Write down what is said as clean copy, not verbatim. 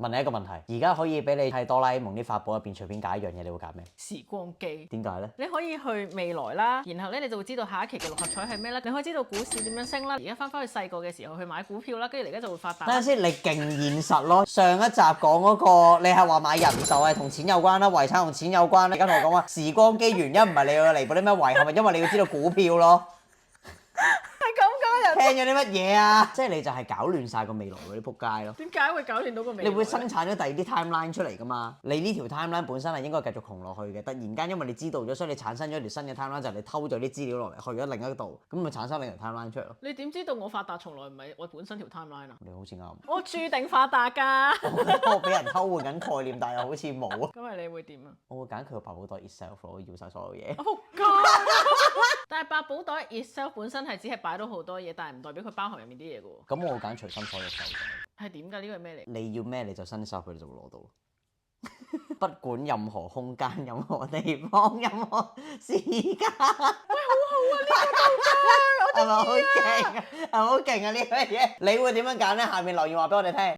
問你一個問題，而家可以俾你喺哆啦 A 夢啲法寶入邊隨便揀一樣嘢，你會揀咩？時光機。點解咧？你可以去未來啦，然後咧你就會知道下一期嘅六合彩係咩啦，你可以知道股市點樣升啦。而家翻返去細個嘅時候去買股票啦，跟住而家就會發達。等陣先，你勁現實咯。上一集講嗰個，你係話買人壽係同錢有關啦，遺產同錢有關啦。你而家同我講話時光機原因唔係你要彌補啲咩遺憾，係因為你要知道股票咯。係咁噶人。聽咗啲乜嘢啊？即係你就係搞亂晒個未來嗰啲撲街咯。點解會搞亂到個未來？你會生產咗第二啲 timeline 出嚟噶嘛？你呢條 timeline 本身係應該繼續窮落去嘅，突然間因為你知道咗，所以你產生咗條新嘅 timeline，就係你偷咗啲資料落嚟去咗另一度，咁咪產生另一條 timeline 出嚟咯。你點知道我發達從來唔係我本身條 timeline 啊？你好似啱。我注定發達㗎。我俾人偷換緊概念，但係又好似冇啊。咁係你會點啊？我會揀佢個百寶袋 itself 咯，我要晒所有嘢。仆街！但係百寶袋 itself 本身係只係擺到好多嘢，但係唔代表佢包含入面啲嘢嘅喎。咁我會揀隨心所欲手袋。係點㗎？呢個係咩嚟？你要咩你就伸手佢就會攞到。不管任何空間、任何地方、任何時間。喂，好好啊！呢個道具，係咪好勁啊？係咪好勁啊？呢樣嘢，你會點樣揀咧？下面留言話俾我哋聽。